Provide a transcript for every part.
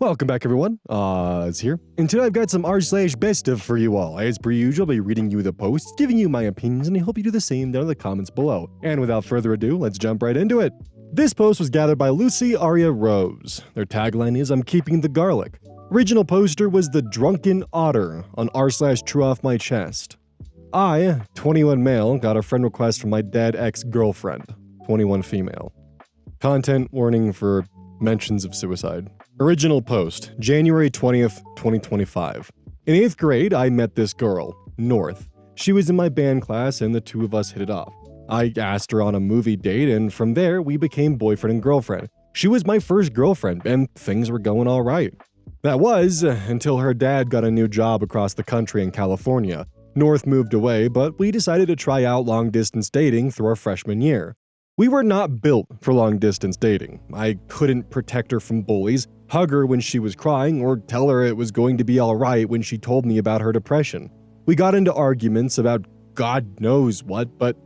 Welcome back, everyone. It's here. And today I've got some r/best of for you all. As per usual, I'll be reading you the posts, giving you my opinions, and I hope you do the same down in the comments below. And without further ado, let's jump right into it. This post was gathered by Lucy Aria Rose. Their tagline is, "I'm keeping the garlic." Original poster was the Drunken Otter on r/true off my chest. I, 21 male, got a friend request from my dead ex-girlfriend, 21 female. Content warning for mentions of suicide. Original post, January 20th, 2025. In 8th grade, I met this girl, North. She was in my band class and the two of us hit it off. I asked her on a movie date and from there, we became boyfriend and girlfriend. She was my first girlfriend and things were going all right. That was until her dad got a new job across the country in California. North moved away, but we decided to try out long-distance dating through our freshman year. We were not built for long-distance dating. I couldn't protect her from bullies, hug her when she was crying, or tell her it was going to be alright when she told me about her depression. We got into arguments about God knows what, but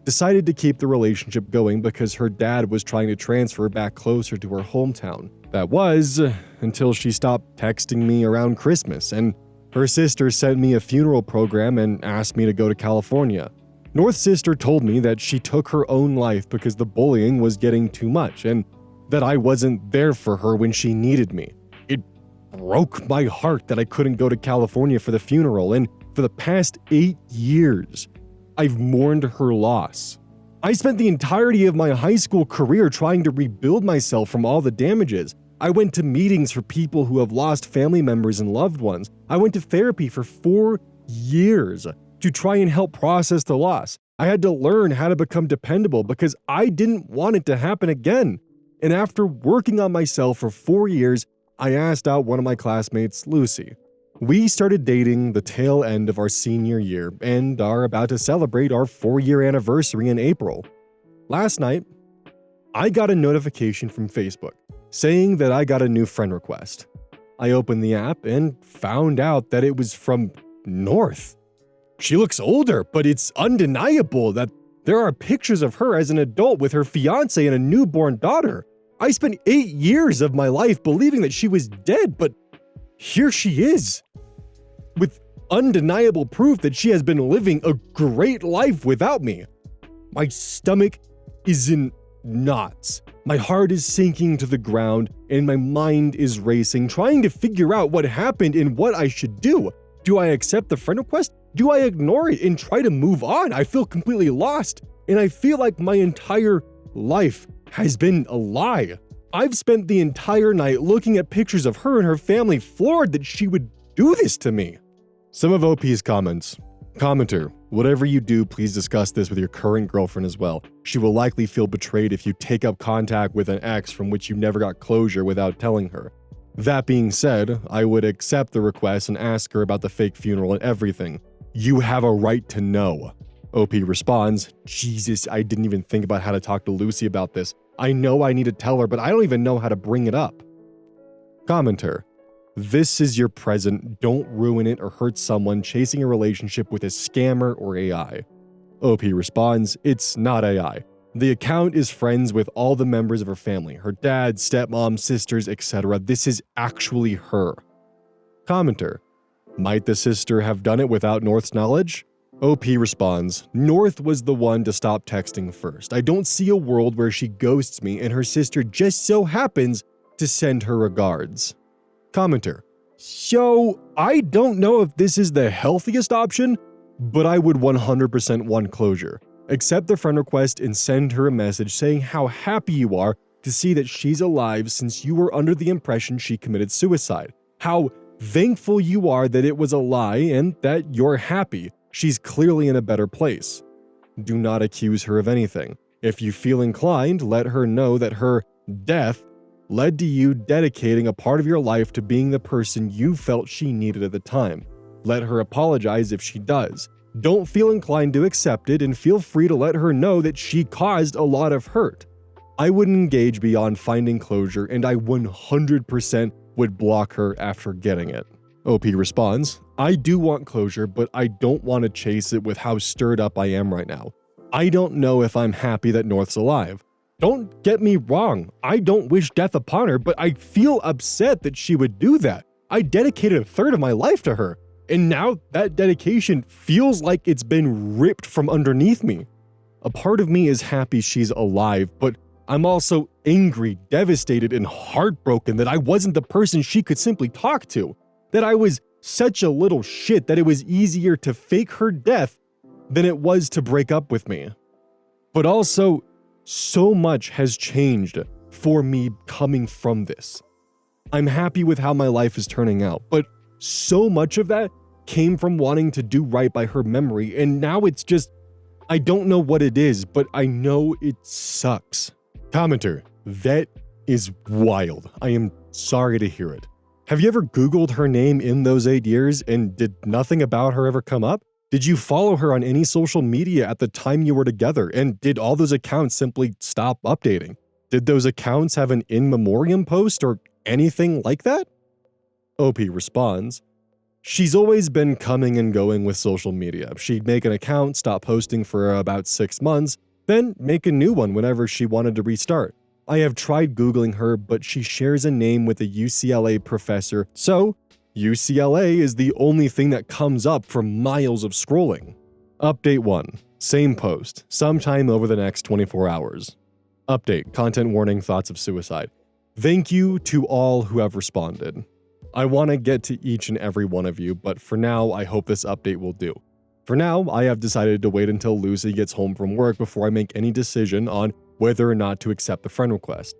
decided to keep the relationship going because her dad was trying to transfer back closer to her hometown. That was until she stopped texting me around Christmas, and her sister sent me a funeral program and asked me to go to California. North's sister told me that she took her own life because the bullying was getting too much and that I wasn't there for her when she needed me. It broke my heart that I couldn't go to California for the funeral, and for the past 8 years, I've mourned her loss. I spent the entirety of my high school career trying to rebuild myself from all the damages. I went to meetings for people who have lost family members and loved ones. I went to therapy for 4 years to try and help process the loss. I had to learn how to become dependable because I didn't want it to happen again. And after working on myself for 4 years, I asked out one of my classmates, Lucy. We started dating the tail end of our senior year and are about to celebrate our 4-year anniversary in April. Last night, I got a notification from Facebook saying that I got a new friend request. I opened the app and found out that it was from North. She looks older, but it's undeniable that there are pictures of her as an adult with her fiance and a newborn daughter. I spent 8 years of my life believing that she was dead, but here she is, with undeniable proof that she has been living a great life without me. My stomach is in knots. My heart is sinking to the ground, and my mind is racing, trying to figure out what happened and what I should do. Do I accept the friend request? Do I ignore it and try to move on? I feel completely lost, and I feel like my entire life has been a lie. I've spent the entire night looking at pictures of her and her family, floored that she would do this to me. Some of OP's comments. Commenter, whatever you do, please discuss this with your current girlfriend as well. She will likely feel betrayed if you take up contact with an ex from which you never got closure without telling her. That being said, I would accept the request and ask her about the fake funeral and everything. You have a right to know. OP responds, Jesus, I didn't even think about how to talk to Lucy about this. I know I need to tell her, but I don't even know how to bring it up. Commenter, this is your present. Don't ruin it or hurt someone chasing a relationship with a scammer or AI. OP responds, it's not AI. The account is friends with all the members of her family, her dad, stepmom, sisters, etc. This is actually her. Commenter, might the sister have done it without North's knowledge? OP responds, North was the one to stop texting first. I don't see a world where she ghosts me and her sister just so happens to send her regards. Commenter, so I don't know if this is the healthiest option, but I would 100% want closure. Accept the friend request and send her a message saying how happy you are to see that she's alive since you were under the impression she committed suicide. How thankful you are that it was a lie and that you're happy. She's clearly in a better place. Do not accuse her of anything. If you feel inclined, let her know that her death led to you dedicating a part of your life to being the person you felt she needed at the time. Let her apologize if she does. Don't feel inclined to accept it and feel free to let her know that she caused a lot of hurt. I wouldn't engage beyond finding closure and I 100% would block her after getting it. OP responds, I do want closure, but I don't want to chase it with how stirred up I am right now. I don't know if I'm happy that North's alive. Don't get me wrong, I don't wish death upon her, but I feel upset that she would do that. I dedicated a third of my life to her, and now that dedication feels like it's been ripped from underneath me. A part of me is happy she's alive, but I'm also angry, devastated, and heartbroken that I wasn't the person she could simply talk to, that I was such a little shit that it was easier to fake her death than it was to break up with me. But also, so much has changed for me coming from this. I'm happy with how my life is turning out, but so much of that came from wanting to do right by her memory, and now it's just, I don't know what it is, but I know it sucks. Commenter, that is wild. I am sorry to hear it. Have you ever Googled her name in those 8 years and did nothing about her ever come up? Did you follow her on any social media at the time you were together, and did all those accounts simply stop updating? Did those accounts have an in memoriam post or anything like that? OP responds, she's always been coming and going with social media. She'd make an account, stop posting for about 6 months, then make a new one whenever she wanted to restart. I have tried Googling her, but she shares a name with a UCLA professor, so UCLA is the only thing that comes up from miles of scrolling. Update 1. Same post, sometime over the next 24 hours. Update, content warning, thoughts of suicide. Thank you to all who have responded. I want to get to each and every one of you, but for now, I hope this update will do. For now, I have decided to wait until Lucy gets home from work before I make any decision on whether or not to accept the friend request.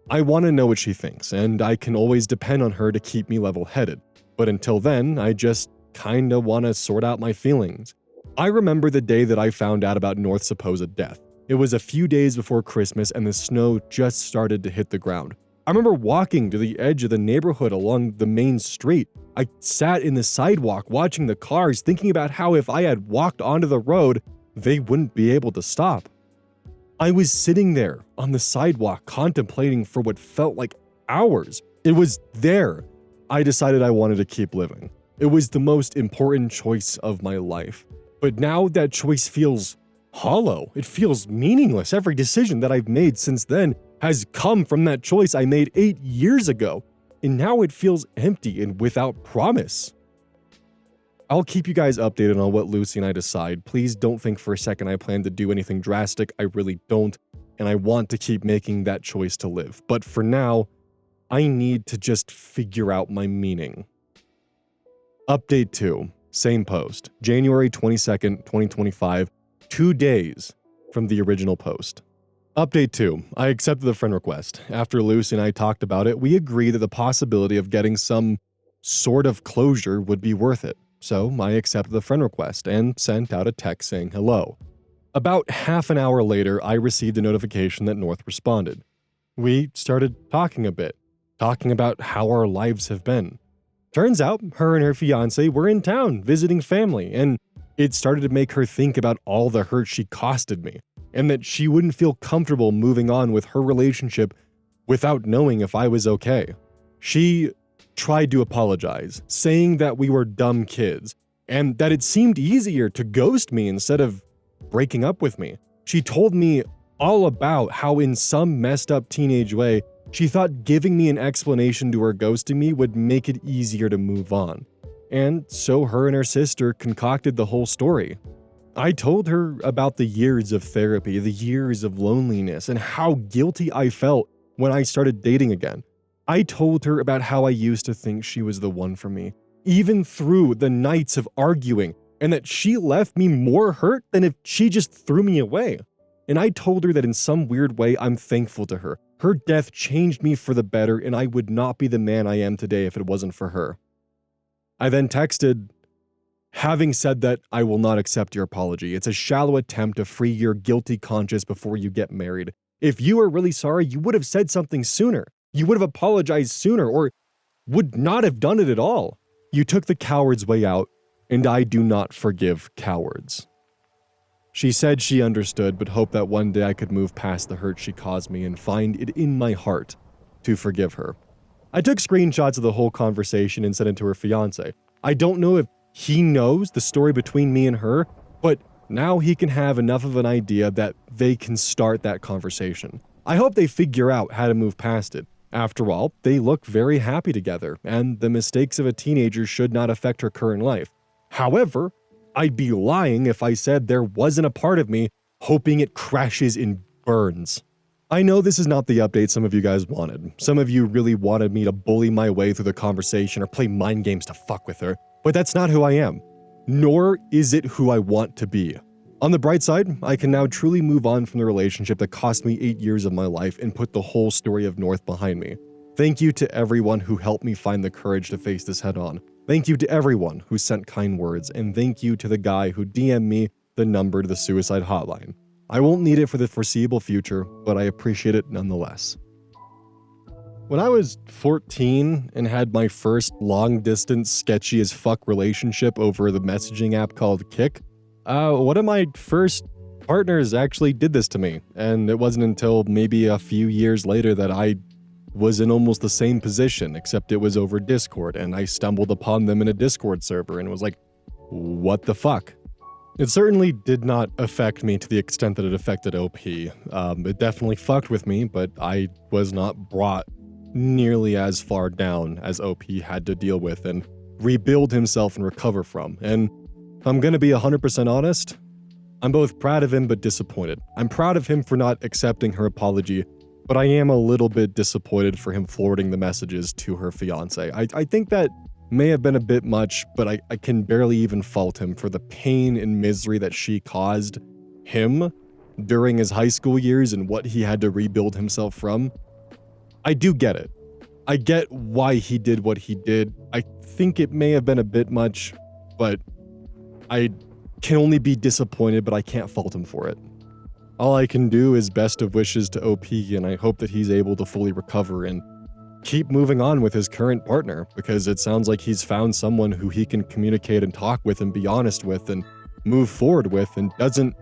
I want to know what she thinks, and I can always depend on her to keep me level-headed. But until then, I just kinda want to sort out my feelings. I remember the day that I found out about North's supposed death. It was a few days before Christmas and the snow just started to hit the ground. I remember walking to the edge of the neighborhood along the main street. I sat in the sidewalk watching the cars, thinking about how if I had walked onto the road, they wouldn't be able to stop. I was sitting there on the sidewalk contemplating for what felt like hours. It was there. I decided I wanted to keep living. It was the most important choice of my life. But now that choice feels hollow. It feels meaningless. Every decision that I've made since then has come from that choice I made 8 years ago. And now it feels empty and without promise. I'll keep you guys updated on what Lucy and I decide. Please don't think for a second I plan to do anything drastic. I really don't. And I want to keep making that choice to live. But for now, I need to just figure out my meaning. Update 2. Same post. January 22nd, 2025. 2 days from the original post. Update 2. I accepted the friend request. After Lucy and I talked about it, we agreed that the possibility of getting some sort of closure would be worth it. So I accepted the friend request and sent out a text saying hello. About half an hour later, I received a notification that North responded. We started talking a bit, talking about how our lives have been. Turns out, her and her fiancé were in town visiting family, and it started to make her think about all the hurt she costed me, and that she wouldn't feel comfortable moving on with her relationship without knowing if I was okay. She tried to apologize, saying that we were dumb kids, and that it seemed easier to ghost me instead of breaking up with me. She told me all about how in some messed up teenage way, she thought giving me an explanation to her ghosting me would make it easier to move on. And so her and her sister concocted the whole story. I told her about the years of therapy, the years of loneliness, and how guilty I felt when I started dating again. I told her about how I used to think she was the one for me, even through the nights of arguing, and that she left me more hurt than if she just threw me away. And I told her that in some weird way, I'm thankful to her. Her death changed me for the better, and I would not be the man I am today if it wasn't for her. I then texted, having said that, I will not accept your apology. It's a shallow attempt to free your guilty conscience before you get married. If you are really sorry, you would have said something sooner. You would have apologized sooner, or would not have done it at all. You took the coward's way out, and I do not forgive cowards. She said she understood, but hoped that one day I could move past the hurt she caused me and find it in my heart to forgive her. I took screenshots of the whole conversation and sent it to her fiancé. I don't know if he knows the story between me and her, but now he can have enough of an idea that they can start that conversation. I hope they figure out how to move past it. After all, they look very happy together, and the mistakes of a teenager should not affect her current life. However, I'd be lying if I said there wasn't a part of me hoping it crashes and burns. I know this is not the update some of you guys wanted. Some of you really wanted me to bully my way through the conversation or play mind games to fuck with her, but that's not who I am. Nor is it who I want to be. On the bright side, I can now truly move on from the relationship that cost me 8 years of my life and put the whole story of North behind me. Thank you to everyone who helped me find the courage to face this head on. Thank you to everyone who sent kind words, and thank you to the guy who DM'd me the number to the suicide hotline. I won't need it for the foreseeable future, but I appreciate it nonetheless. When I was 14 and had my first long-distance sketchy as fuck relationship over the messaging app called Kik, one of my first partners actually did this to me, and it wasn't until maybe a few years later that I was in almost the same position, except it was over Discord, and I stumbled upon them in a Discord server and was like, what the fuck? It certainly did not affect me to the extent that it affected OP. It definitely fucked with me, but I was not brought nearly as far down as OP had to deal with and rebuild himself and recover from. And if I'm gonna be 100% honest, I'm both proud of him but disappointed. I'm proud of him for not accepting her apology, but I am a little bit disappointed for him forwarding the messages to her fiance. I think that may have been a bit much, but I can barely even fault him for the pain and misery that she caused him during his high school years and what he had to rebuild himself from. I do get it. I get why he did what he did. I think it may have been a bit much, but I can only be disappointed, but I can't fault him for it. All I can do is best of wishes to OP, and I hope that he's able to fully recover and keep moving on with his current partner, because it sounds like he's found someone who he can communicate and talk with and be honest with and move forward with, and doesn't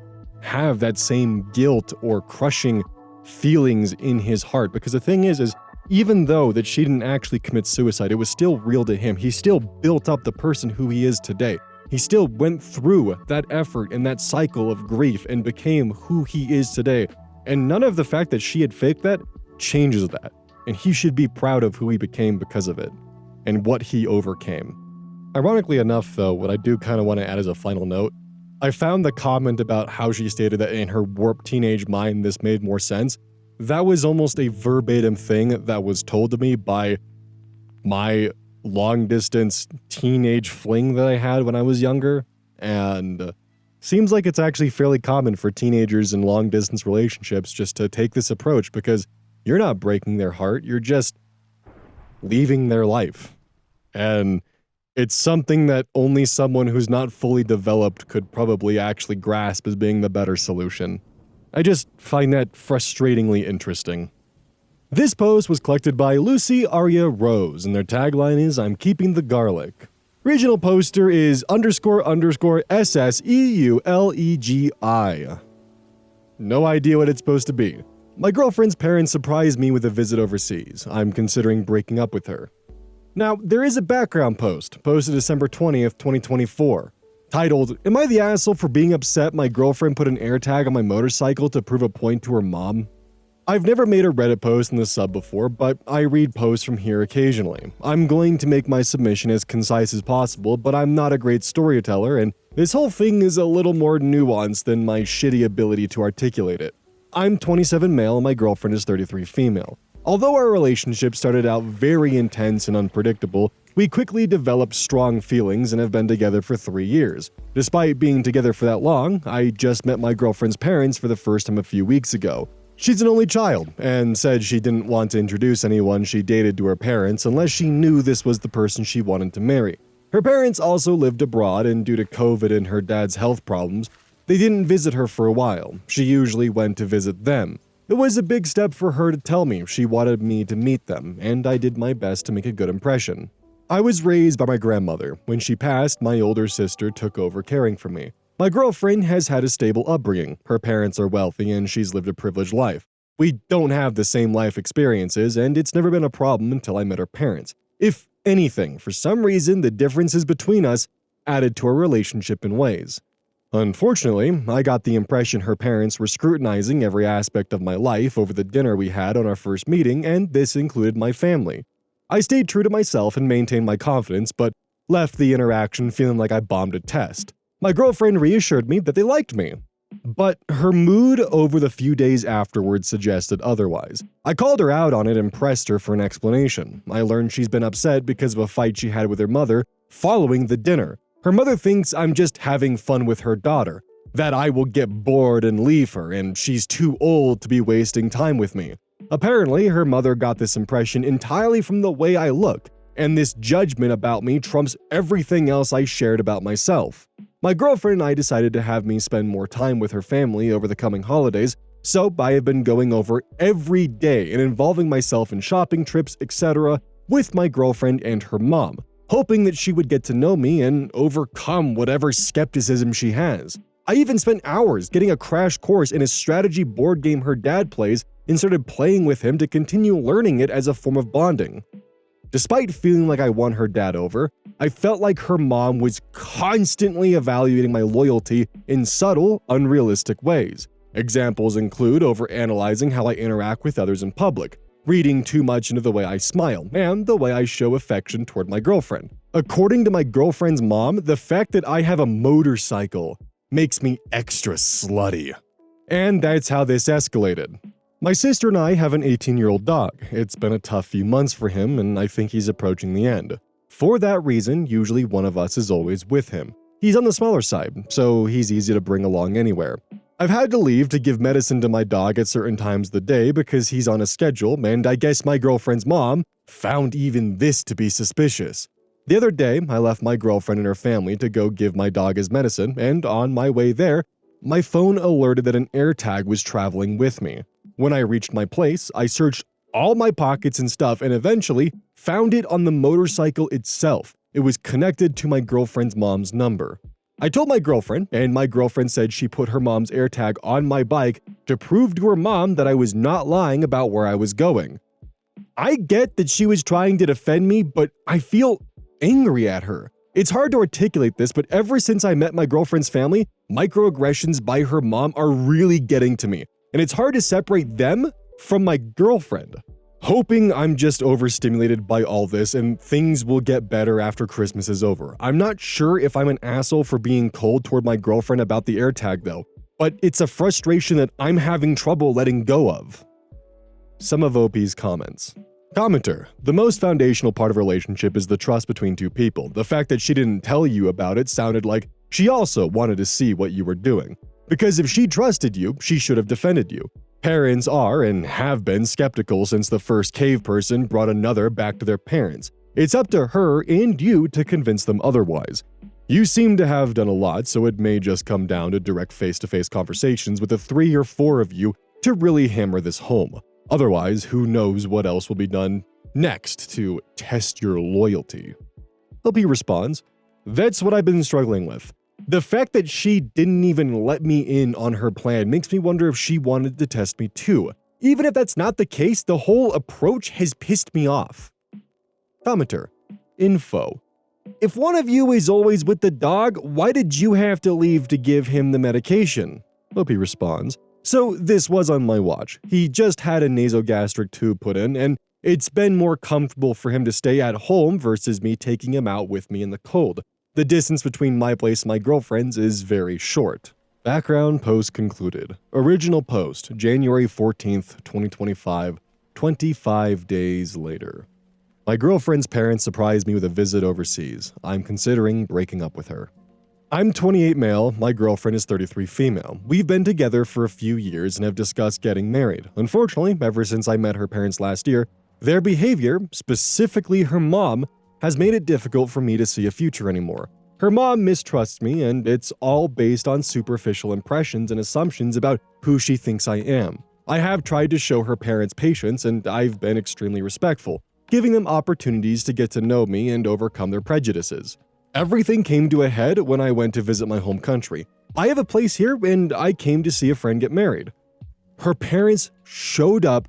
have that same guilt or crushing feelings in his heart. Because the thing is even though that she didn't actually commit suicide, it was still real to him. He still built up the person who he is today. He still went through that effort and that cycle of grief and became who he is today. And none of the fact that she had faked that changes that. And he should be proud of who he became because of it and what he overcame. Ironically enough, though, what I do kind of want to add as a final note, I found the comment about how she stated that in her warped teenage mind this made more sense. That was almost a verbatim thing that was told to me by my long-distance teenage fling that I had when I was younger, and seems like it's actually fairly common for teenagers in long-distance relationships just to take this approach, because you're not breaking their heart, you're just leaving their life. And it's something that only someone who's not fully developed could probably actually grasp as being the better solution. I just find that frustratingly interesting. This post was collected by Lucy Aria Rose, and their tagline is, "I'm keeping the garlic." Regional poster is __SSEULEGI. No idea what it's supposed to be. My girlfriend's parents surprised me with a visit overseas. I'm considering breaking up with her. Now, there is a background post, posted December 20th, 2024, titled, "Am I the asshole for being upset my girlfriend put an AirTag on my motorcycle to prove a point to her mom?" I've never made a Reddit post in the sub before, but I read posts from here occasionally. I'm going to make my submission as concise as possible, but I'm not a great storyteller, and this whole thing is a little more nuanced than my shitty ability to articulate it. I'm 27 male and my girlfriend is 33 female. Although our relationship started out very intense and unpredictable, we quickly developed strong feelings and have been together for 3 years. Despite being together for that long, I just met my girlfriend's parents for the first time a few weeks ago. She's an only child, and said she didn't want to introduce anyone she dated to her parents unless she knew this was the person she wanted to marry. Her parents also lived abroad, and due to COVID and her dad's health problems, they didn't visit her for a while. She usually went to visit them. It was a big step for her to tell me she wanted me to meet them, and I did my best to make a good impression. I was raised by my grandmother. When she passed, my older sister took over caring for me. My girlfriend has had a stable upbringing. Her parents are wealthy and she's lived a privileged life. We don't have the same life experiences, and it's never been a problem until I met her parents. If anything, for some reason, the differences between us added to our relationship in ways. Unfortunately, I got the impression her parents were scrutinizing every aspect of my life over the dinner we had on our first meeting, and this included my family. I stayed true to myself and maintained my confidence, but left the interaction feeling like I bombed a test. My girlfriend reassured me that they liked me, but her mood over the few days afterwards suggested otherwise. I called her out on it and pressed her for an explanation. I learned she's been upset because of a fight she had with her mother following the dinner. Her mother thinks I'm just having fun with her daughter, that I will get bored and leave her, and she's too old to be wasting time with me. Apparently, her mother got this impression entirely from the way I look, and this judgment about me trumps everything else I shared about myself. My girlfriend and I decided to have me spend more time with her family over the coming holidays, so I have been going over every day and involving myself in shopping trips, etc. with my girlfriend and her mom, hoping that she would get to know me and overcome whatever skepticism she has. I even spent hours getting a crash course in a strategy board game her dad plays and started playing with him to continue learning it as a form of bonding. Despite feeling like I won her dad over, I felt like her mom was constantly evaluating my loyalty in subtle, unrealistic ways. Examples include overanalyzing how I interact with others in public, reading too much into the way I smile, and the way I show affection toward my girlfriend. According to my girlfriend's mom, the fact that I have a motorcycle makes me extra slutty. And that's how this escalated. My sister and I have an 18-year-old dog. It's been a tough few months for him, and I think he's approaching the end. For that reason, usually one of us is always with him. He's on the smaller side, so he's easy to bring along anywhere. I've had to leave to give medicine to my dog at certain times of the day because he's on a schedule, and I guess my girlfriend's mom found even this to be suspicious. The other day, I left my girlfriend and her family to go give my dog his medicine, and on my way there, my phone alerted that an AirTag was traveling with me. When I reached my place, I searched all my pockets and stuff and eventually found it on the motorcycle itself. It was connected to my girlfriend's mom's number. I told my girlfriend, and my girlfriend said she put her mom's AirTag on my bike to prove to her mom that I was not lying about where I was going. I get that she was trying to defend me, but I feel angry at her. It's hard to articulate this, but ever since I met my girlfriend's family, microaggressions by her mom are really getting to me, and it's hard to separate them from my girlfriend. Hoping I'm just overstimulated by all this and things will get better after Christmas is over. I'm not sure if I'm an asshole for being cold toward my girlfriend about the AirTag though, but it's a frustration that I'm having trouble letting go of. Some of OP's comments. Commenter, the most foundational part of a relationship is the trust between two people. The fact that she didn't tell you about it sounded like she also wanted to see what you were doing. Because if she trusted you, she should have defended you. Parents are and have been skeptical since the first cave person brought another back to their parents. It's up to her and you to convince them otherwise. You seem to have done a lot, so it may just come down to direct face-to-face conversations with the 3 or 4 of you to really hammer this home. Otherwise, who knows what else will be done next to test your loyalty. LP responds, "That's what I've been struggling with. The fact that she didn't even let me in on her plan makes me wonder if she wanted to test me too. Even if that's not the case, the whole approach has pissed me off." Commenter, info. If one of you is always with the dog, why did you have to leave to give him the medication? LP responds, so this was on my watch. He just had a nasogastric tube put in, and it's been more comfortable for him to stay at home versus me taking him out with me in the cold. The distance between my place and my girlfriend's is very short. Background post concluded. Original post, January 14th, 2025, 25 days later. My girlfriend's parents surprised me with a visit overseas. I'm considering breaking up with her. I'm 28 male, my girlfriend is 33 female. We've been together for a few years and have discussed getting married. Unfortunately, ever since I met her parents last year, their behavior, specifically her mom, has made it difficult for me to see a future anymore. Her mom mistrusts me, and it's all based on superficial impressions and assumptions about who she thinks I am. I have tried to show her parents patience, and I've been extremely respectful, giving them opportunities to get to know me and overcome their prejudices. Everything came to a head when I went to visit my home country. I have a place here, and I came to see a friend get married. Her parents showed up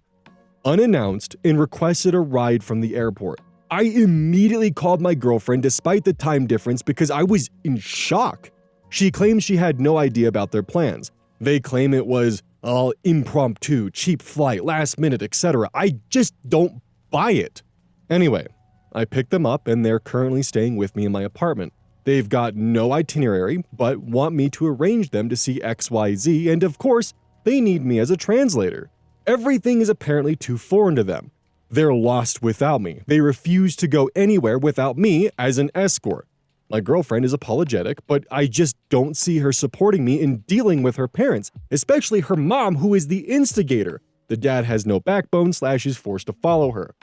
unannounced and requested a ride from the airport. I immediately called my girlfriend despite the time difference because I was in shock. She claims she had no idea about their plans. They claim it was all impromptu, cheap flight, last minute, etc. I just don't buy it. Anyway, I picked them up and they're currently staying with me in my apartment. They've got no itinerary, but want me to arrange them to see XYZ, and of course, they need me as a translator. Everything is apparently too foreign to them. They're lost without me. They refuse to go anywhere without me as an escort. My girlfriend is apologetic, but I just don't see her supporting me in dealing with her parents, especially her mom, who is the instigator. The dad has no backbone / is forced to follow her.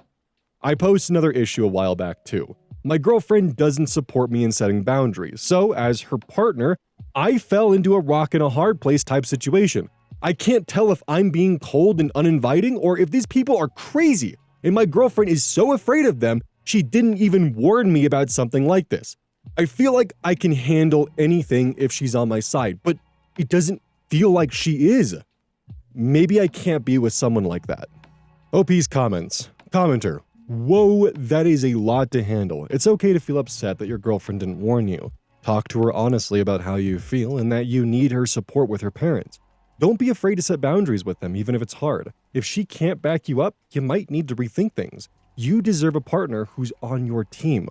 I posted another issue a while back too. My girlfriend doesn't support me in setting boundaries, so as her partner, I fell into a rock and a hard place type situation. I can't tell if I'm being cold and uninviting or if these people are crazy, and my girlfriend is so afraid of them, she didn't even warn me about something like this. I feel like I can handle anything if she's on my side, but it doesn't feel like she is. Maybe I can't be with someone like that. OP's comments. Commenter. Whoa, that is a lot to handle. It's okay to feel upset that your girlfriend didn't warn you. Talk to her honestly about how you feel and that you need her support with her parents. Don't be afraid to set boundaries with them, even if it's hard. If she can't back you up, you might need to rethink things. You deserve a partner who's on your team.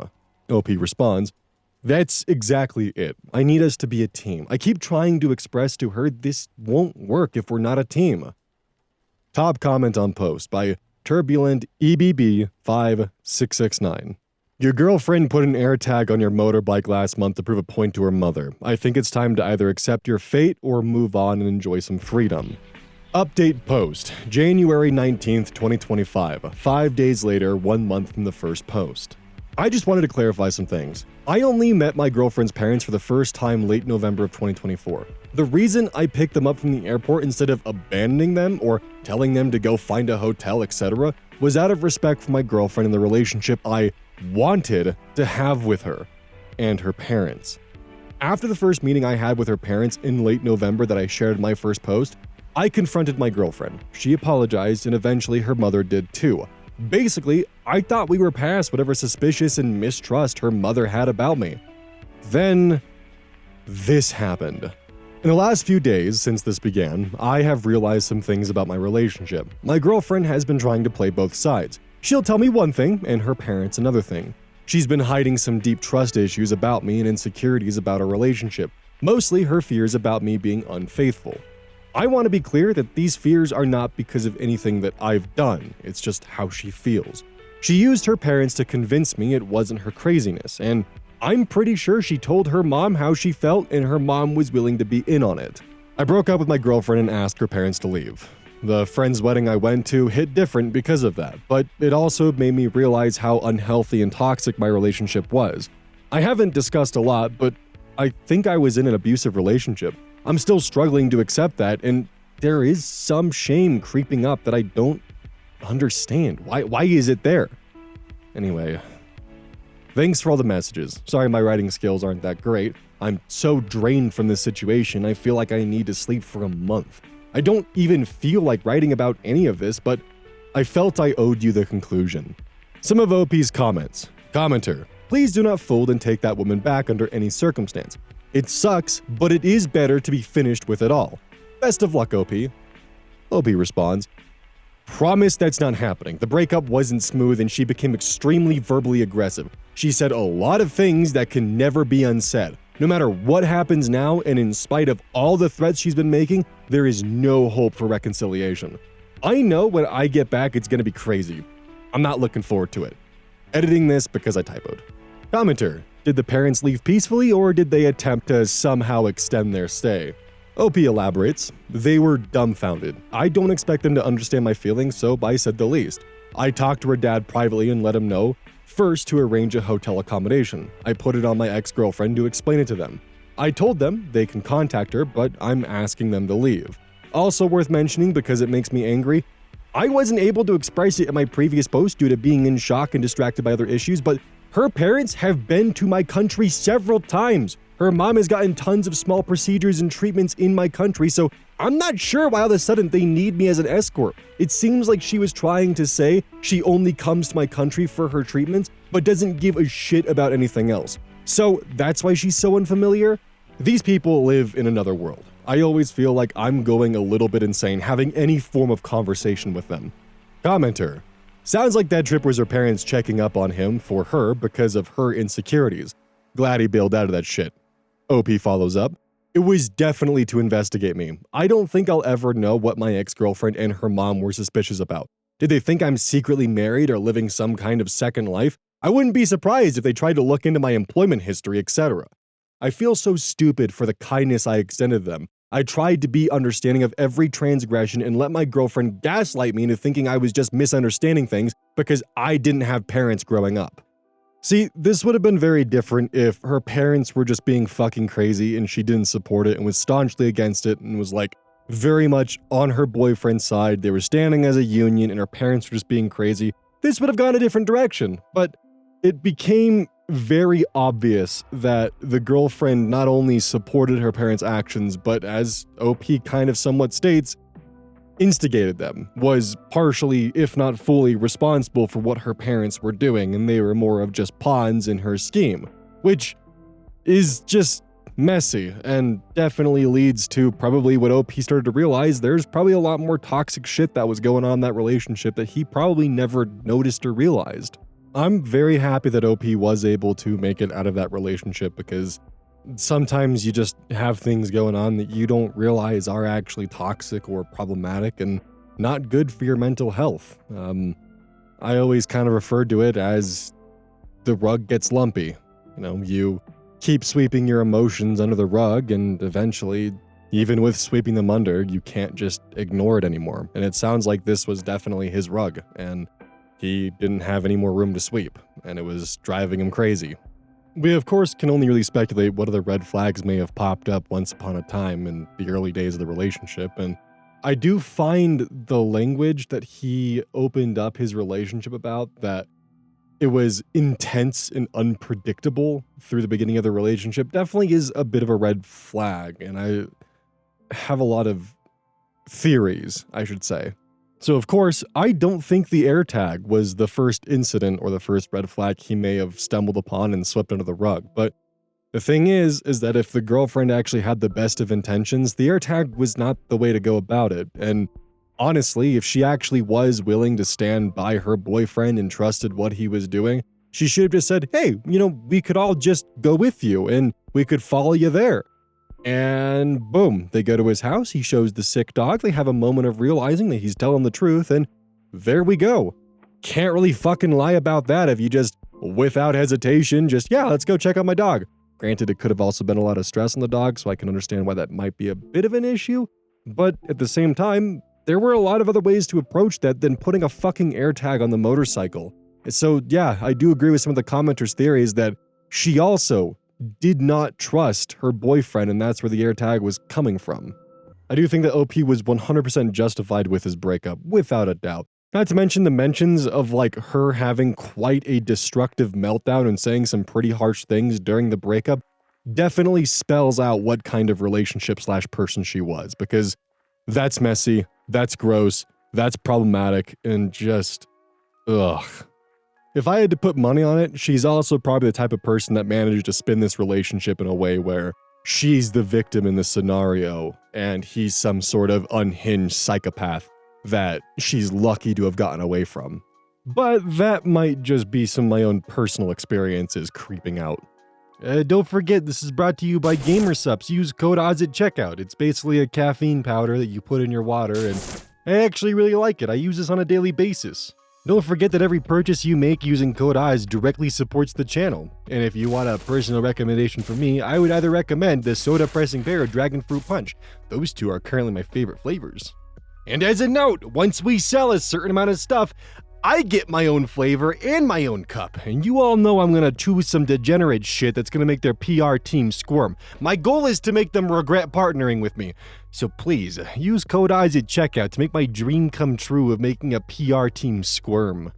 OP responds, that's exactly it. I need us to be a team. I keep trying to express to her this won't work if we're not a team. Top comment on post by Turbulent EBB 5669. Your girlfriend put an air tag on your motorbike last month to prove a point to her mother. I think it's time to either accept your fate or move on and enjoy some freedom. Update post, January 19th, 2025. 5 days later, 1 month from the first post. I just wanted to clarify some things. I only met my girlfriend's parents for the first time late November of 2024. The reason I picked them up from the airport instead of abandoning them or telling them to go find a hotel, etc., was out of respect for my girlfriend and the relationship I wanted to have with her and her parents. After the first meeting I had with her parents in late November that I shared in my first post, I confronted my girlfriend. She apologized and eventually her mother did too. Basically, I thought we were past whatever suspicious and mistrust her mother had about me. Then, this happened. In the last few days since this began, I have realized some things about my relationship. My girlfriend has been trying to play both sides. She'll tell me one thing and her parents another thing. She's been hiding some deep trust issues about me and insecurities about our relationship, mostly her fears about me being unfaithful. I want to be clear that these fears are not because of anything that I've done, it's just how she feels. She used her parents to convince me it wasn't her craziness, and I'm pretty sure she told her mom how she felt and her mom was willing to be in on it. I broke up with my girlfriend and asked her parents to leave. The friend's wedding I went to hit different because of that, but it also made me realize how unhealthy and toxic my relationship was. I haven't discussed a lot, but I think I was in an abusive relationship. I'm still struggling to accept that, and there is some shame creeping up that I don't understand. Why is it there? Anyway, thanks for all the messages. Sorry my writing skills aren't that great. I'm so drained from this situation, I feel like I need to sleep for a month. I don't even feel like writing about any of this, but I felt I owed you the conclusion. Some of OP's comments. Commenter, please do not fold and take that woman back under any circumstance. It sucks, but it is better to be finished with it all. Best of luck, OP. OP responds, promise that's not happening. The breakup wasn't smooth and she became extremely verbally aggressive. She said a lot of things that can never be unsaid. No matter what happens now, and in spite of all the threats she's been making, there is no hope for reconciliation. I know when I get back it's gonna be crazy. I'm not looking forward to it. Editing this because I typoed. Commenter, did the parents leave peacefully or did they attempt to somehow extend their stay? OP elaborates, they were dumbfounded. I don't expect them to understand my feelings, so I said the least. I talked to her dad privately and let him know first to arrange a hotel accommodation. I put it on my ex-girlfriend to explain it to them. I told them they can contact her, but I'm asking them to leave. Also worth mentioning because it makes me angry, I wasn't able to express it in my previous post due to being in shock and distracted by other issues, but her parents have been to my country several times. Her mom has gotten tons of small procedures and treatments in my country, so I'm not sure why all of a sudden they need me as an escort. It seems like she was trying to say she only comes to my country for her treatments, but doesn't give a shit about anything else. So that's why she's so unfamiliar? These people live in another world. I always feel like I'm going a little bit insane having any form of conversation with them. Commenter. Sounds like that trip was her parents checking up on him for her because of her insecurities. Glad he bailed out of that shit. OP follows up. It was definitely to investigate me. I don't think I'll ever know what my ex-girlfriend and her mom were suspicious about. Did they think I'm secretly married or living some kind of second life? I wouldn't be surprised if they tried to look into my employment history, etc. I feel so stupid for the kindness I extended them. I tried to be understanding of every transgression and let my girlfriend gaslight me into thinking I was just misunderstanding things because I didn't have parents growing up. See, this would have been very different if her parents were just being fucking crazy and she didn't support it and was staunchly against it and was like very much on her boyfriend's side. They were standing as a union and her parents were just being crazy. This would have gone a different direction, but it became very obvious that the girlfriend not only supported her parents' actions, but as OP kind of somewhat states, instigated them, was partially, if not fully, responsible for what her parents were doing, and they were more of just pawns in her scheme, which is just messy and definitely leads to probably what OP started to realize. There's probably a lot more toxic shit that was going on in that relationship that he probably never noticed or realized. I'm very happy that OP was able to make it out of that relationship because sometimes you just have things going on that you don't realize are actually toxic or problematic and not good for your mental health. I always kind of referred to it as the rug gets lumpy. You know, you keep sweeping your emotions under the rug and eventually, even with sweeping them under, you can't just ignore it anymore. And it sounds like this was definitely his rug and he didn't have any more room to sweep and it was driving him crazy. We, of course, can only really speculate what other red flags may have popped up once upon a time in the early days of the relationship, and I do find the language that he opened up his relationship about, that it was intense and unpredictable through the beginning of the relationship, definitely is a bit of a red flag, and I have a lot of theories, I should say. So, of course, I don't think the AirTag was the first incident or the first red flag he may have stumbled upon and swept under the rug. But the thing is that if the girlfriend actually had the best of intentions, the AirTag was not the way to go about it. And honestly, if she actually was willing to stand by her boyfriend and trusted what he was doing, she should have just said, hey, you know, we could all just go with you and we could follow you there. And boom, they go to his house, he shows the sick dog, they have a moment of realizing that he's telling the truth, and there we go. Can't really fucking lie about that if you just, without hesitation, just, yeah, let's go check out my dog. Granted, it could have also been a lot of stress on the dog, so I can understand why that might be a bit of an issue, but at the same time, there were a lot of other ways to approach that than putting a fucking AirTag on the motorcycle. So yeah, I do agree with some of the commenters' theories that she also did not trust her boyfriend, and that's where the AirTag was coming from. I do think that OP was 100% justified with his breakup, without a doubt. Not to mention the mentions of like her having quite a destructive meltdown and saying some pretty harsh things during the breakup definitely spells out what kind of relationship / person she was, because that's messy, that's gross, that's problematic, and just, ugh. If I had to put money on it, she's also probably the type of person that managed to spin this relationship in a way where she's the victim in the scenario and he's some sort of unhinged psychopath that she's lucky to have gotten away from. But that might just be some of my own personal experiences creeping out. Don't forget, this is brought to you by GamerSupps. Use code ODDS at checkout. It's basically a caffeine powder that you put in your water, and I actually really like it. I use this on a daily basis. Don't forget that every purchase you make using code ODDS directly supports the channel. And if you want a personal recommendation from me, I would either recommend the Soda Pressing Pear or Dragon Fruit Punch. Those two are currently my favorite flavors. And as a note, once we sell a certain amount of stuff, I get my own flavor and my own cup, and you all know I'm gonna choose some degenerate shit that's gonna make their PR team squirm. My goal is to make them regret partnering with me. So please, use code ODDS at checkout to make my dream come true of making a PR team squirm.